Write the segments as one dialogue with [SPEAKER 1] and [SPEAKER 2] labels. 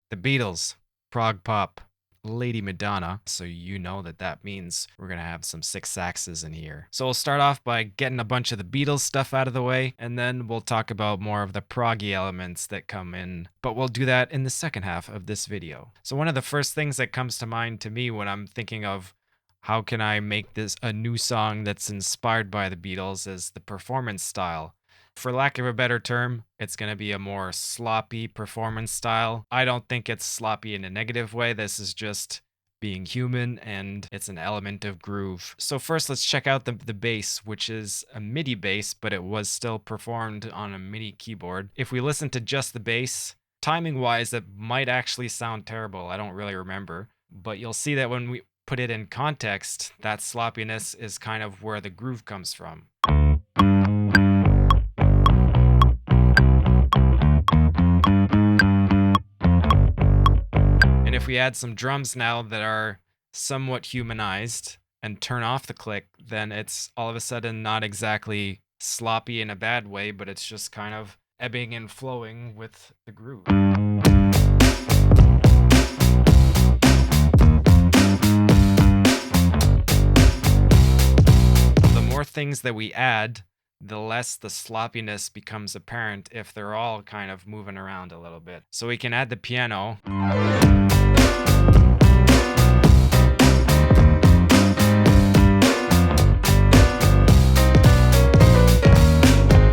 [SPEAKER 1] The Beatles, prog pop, Lady Madonna. So you know that means we're gonna have some sick saxes in here. So we'll start off by getting a bunch of the Beatles stuff out of the way, and then we'll talk about more of the proggy elements that come in. But we'll do that in the second half of this video. So one of the first things that comes to mind to me when I'm thinking of how can I make this a new song that's inspired by the Beatles is the performance style. For lack of a better term, it's going to be a more sloppy performance style. I don't think it's sloppy in a negative way. This is just being human and it's an element of groove. So first let's check out the bass, which is a MIDI bass, but it was still performed on a MIDI keyboard. If we listen to just the bass, timing wise, it might actually sound terrible. I don't really remember, but you'll see that when we put it in context, that sloppiness is kind of where the groove comes from. And if we add some drums now that are somewhat humanized and turn off the click, then it's all of a sudden not exactly sloppy in a bad way, but it's just kind of ebbing and flowing with the groove. The more things that we add, the less the sloppiness becomes apparent if they're all kind of moving around a little bit. So we can add the piano.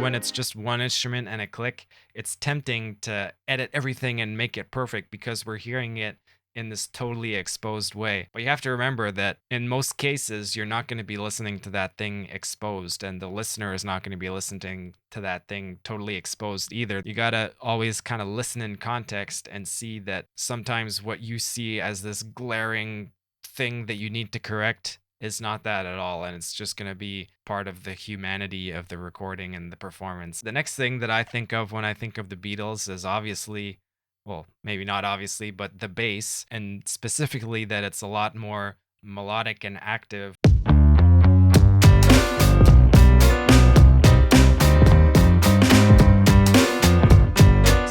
[SPEAKER 1] When it's just one instrument and a click, it's tempting to edit everything and make it perfect because we're hearing it in this totally exposed way. But you have to remember that in most cases, you're not going to be listening to that thing exposed, and the listener is not going to be listening to that thing totally exposed either. You got to always kind of listen in context and see that sometimes what you see as this glaring thing that you need to correct is not that at all, and it's just going to be part of the humanity of the recording and the performance. The next thing that I think of when I think of the Beatles is obviously, well, maybe not obviously, but the bass, and specifically that it's a lot more melodic and active.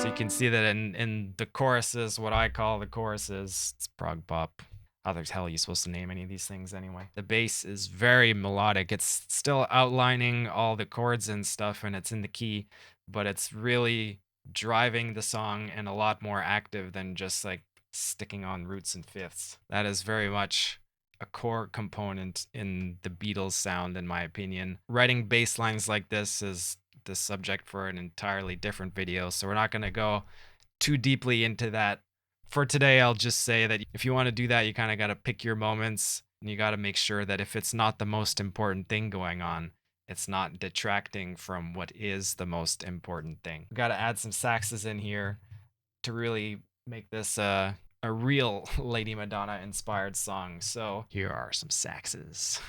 [SPEAKER 1] So you can see that in the choruses, what I call the choruses, it's prog pop. How the hell are you supposed to name any of these things anyway? The bass is very melodic. It's still outlining all the chords and stuff, and it's in the key, but it's really driving the song and a lot more active than just like sticking on roots and fifths. That is very much a core component in the Beatles sound, in my opinion. Writing bass lines like this is the subject for an entirely different video, so we're not going to go too deeply into that. For today, I'll just say that if you want to do that, you kind of got to pick your moments, and you got to make sure that if it's not the most important thing going on, it's not detracting from what is the most important thing. We got to add some saxes in here to really make this a real Lady Madonna-inspired song. So here are some saxes.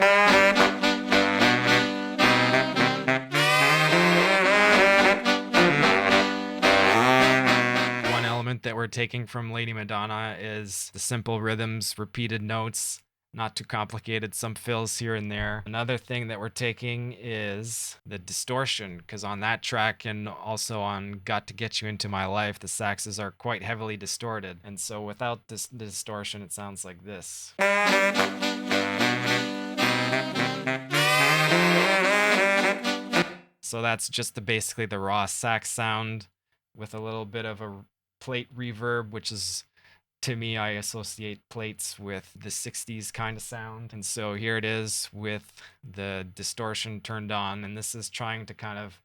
[SPEAKER 1] That we're taking from Lady Madonna is the simple rhythms, repeated notes, not too complicated, some fills here and there. Another thing that we're taking is the distortion, because on that track and also on Got to Get You Into My Life, the saxes are quite heavily distorted. And so without this distortion, it sounds like this. So that's just basically the raw sax sound with a little bit of a plate reverb, which is, to me, I associate plates with the 60s kind of sound. And so here it is with the distortion turned on, and this is trying to kind of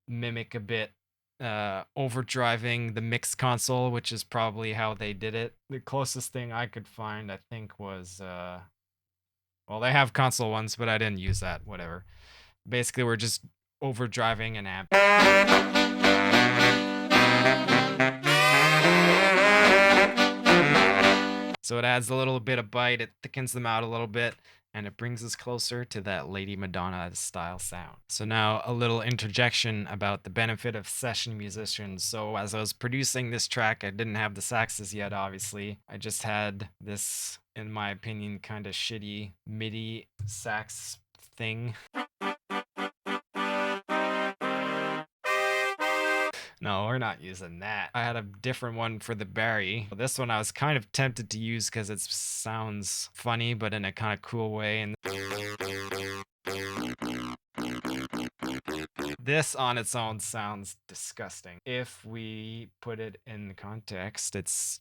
[SPEAKER 1] mimic a bit overdriving the mix console, which is probably how they did it. The closest thing I could find, I think, was well, they have console ones, but I didn't use that. Whatever. Basically, we're just overdriving an amp. So it adds a little bit of bite, it thickens them out a little bit, and it brings us closer to that Lady Madonna-style sound. So now a little interjection about the benefit of session musicians. So as I was producing this track, I didn't have the saxes yet, obviously. I just had this, in my opinion, kind of shitty MIDI sax thing. No, we're not using that. I had a different one for the Barry. This one I was kind of tempted to use because it sounds funny, but in a kind of cool way. And this on its own sounds disgusting. If we put it in the context, it's...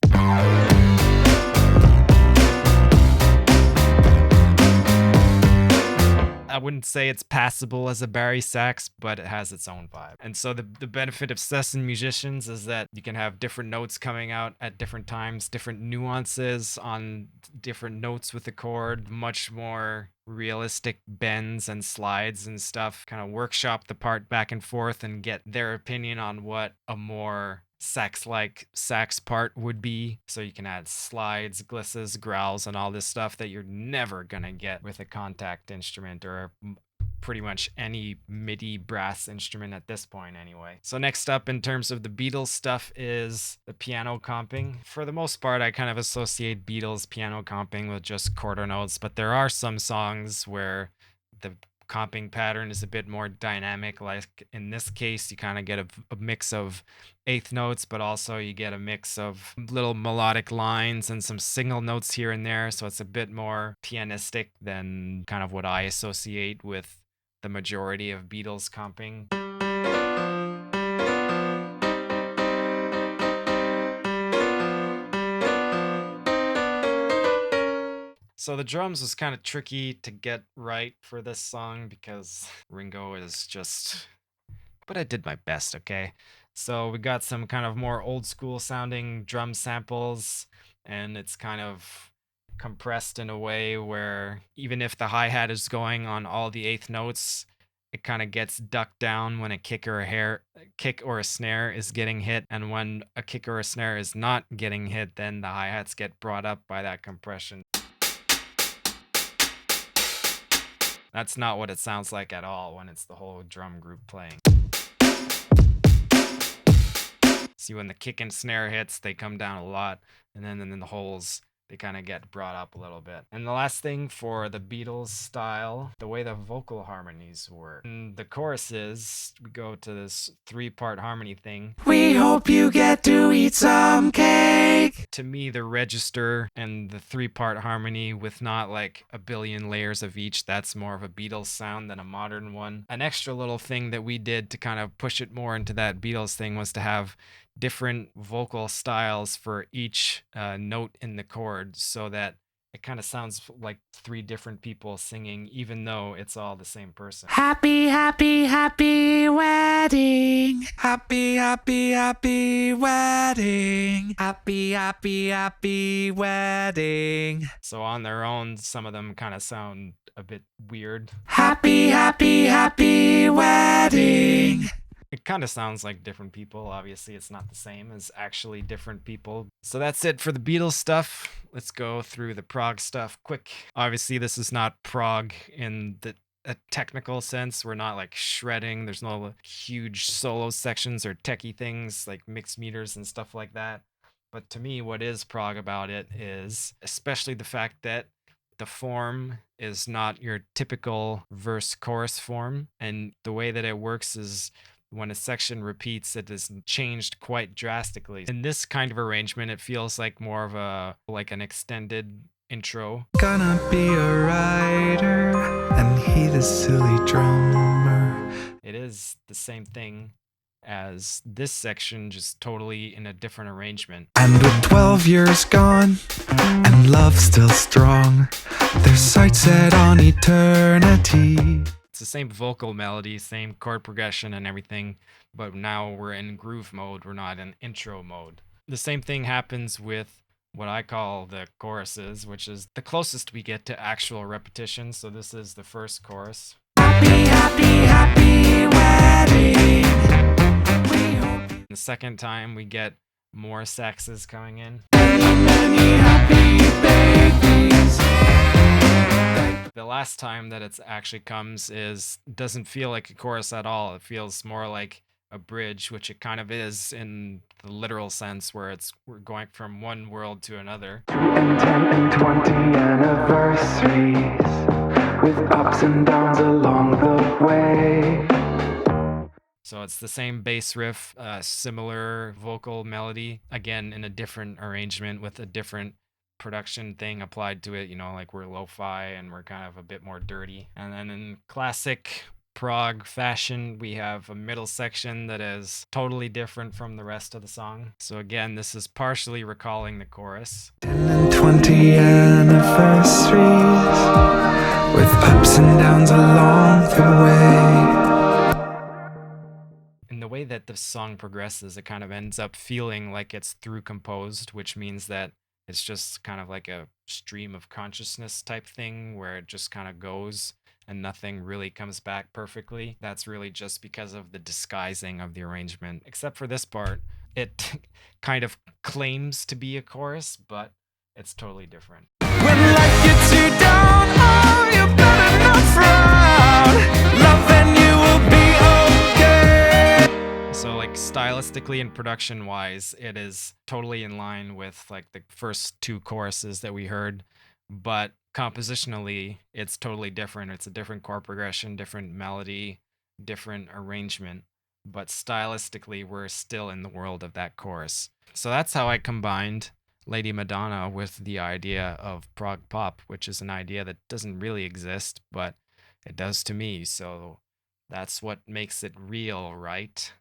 [SPEAKER 1] I wouldn't say it's passable as a Barry sax, but it has its own vibe. And so the benefit of session musicians is that you can have different notes coming out at different times, different nuances on different notes with the chord, much more realistic bends and slides and stuff, kind of workshop the part back and forth and get their opinion on what a more sax-like sax part would be. So you can add slides, glisses, growls, and all this stuff that you're never gonna get with a contact instrument or pretty much any MIDI brass instrument at this point anyway. So next up in terms of the Beatles stuff is the piano comping. For the most part, I kind of associate Beatles piano comping with just quarter notes, but there are some songs where the comping pattern is a bit more dynamic. Like in this case, you kind of get a mix of eighth notes, but also you get a mix of little melodic lines and some single notes here and there. So it's a bit more pianistic than kind of what I associate with the majority of Beatles comping. So the drums was kind of tricky to get right for this song because Ringo is just... But I did my best, okay? So we got some kind of more old school sounding drum samples, and it's kind of compressed in a way where even if the hi-hat is going on all the eighth notes, it kind of gets ducked down when a kick or a snare is getting hit, and when a kick or a snare is not getting hit, then the hi-hats get brought up by that compression. That's not what it sounds like at all when it's the whole drum group playing. See, when the kick and snare hits, they come down a lot, and then in the holes, they kind of get brought up a little bit. And the last thing for the Beatles style, the way the vocal harmonies work. In the choruses, we go to this 3-part harmony thing. We hope you get to eat some cake. To me, the register and the 3-part harmony with not like a billion layers of each, that's more of a Beatles sound than a modern one. An extra little thing that we did to kind of push it more into that Beatles thing was to have different vocal styles for each note in the chord so that it kind of sounds like 3 different people singing, even though it's all the same person. Happy, happy, happy wedding. Happy, happy, happy wedding. Happy, happy, happy wedding. So on their own, some of them kind of sound a bit weird. Happy, happy, happy wedding. It kind of sounds like different people. Obviously, it's not the same as actually different people. So that's it for the Beatles stuff. Let's go through the prog stuff quick. Obviously, this is not prog in a technical sense. We're not like shredding. There's no huge solo sections or techie things like mixed meters and stuff like that. But to me, what is prog about it is especially the fact that the form is not your typical verse-chorus form. And the way that it works is when a section repeats, it is changed quite drastically. In this kind of arrangement, it feels like more of an extended intro. Gonna be a writer, and he the silly drummer. It is the same thing as this section, just totally in a different arrangement. And with 12 years gone, and love still strong, their sights set on eternity. It's the same vocal melody, same chord progression and everything, but now we're in groove mode, we're not in intro mode. The same thing happens with what I call the choruses, which is the closest we get to actual repetition. So this is the first chorus. Happy, happy, happy wedding. The second time we get more saxes coming in. Many, many happy babies. The last time that it actually comes doesn't feel like a chorus at all. It feels more like a bridge, which it kind of is in the literal sense, where we're going from one world to another. 3 and 10 and 20 anniversaries with ups and downs along the way. So it's the same bass riff, similar vocal melody, again in a different arrangement with a different production thing applied to it. Like we're lo-fi and we're kind of a bit more dirty. And then in classic prog fashion, we have a middle section that is totally different from the rest of the song. So again, this is partially recalling the chorus.
[SPEAKER 2] 10 and 20 anniversaries with ups and downs along the way.
[SPEAKER 1] In the way that the song progresses, it kind of ends up feeling like it's through composed, which means that it's just kind of like a stream of consciousness type thing where it just kind of goes and nothing really comes back perfectly. That's really just because of the disguising of the arrangement. Except for this part, it kind of claims to be a chorus, but it's totally different.
[SPEAKER 2] When life gets you down, oh, you better not frown. Love and you will be okay.
[SPEAKER 1] So like stylistically and production wise, it is totally in line with like the first two choruses that we heard, but compositionally it's totally different. It's a different chord progression, different melody, different arrangement, but stylistically we're still in the world of that chorus. So that's how I combined Lady Madonna with the idea of prog pop, which is an idea that doesn't really exist, but it does to me. So that's what makes it real, right?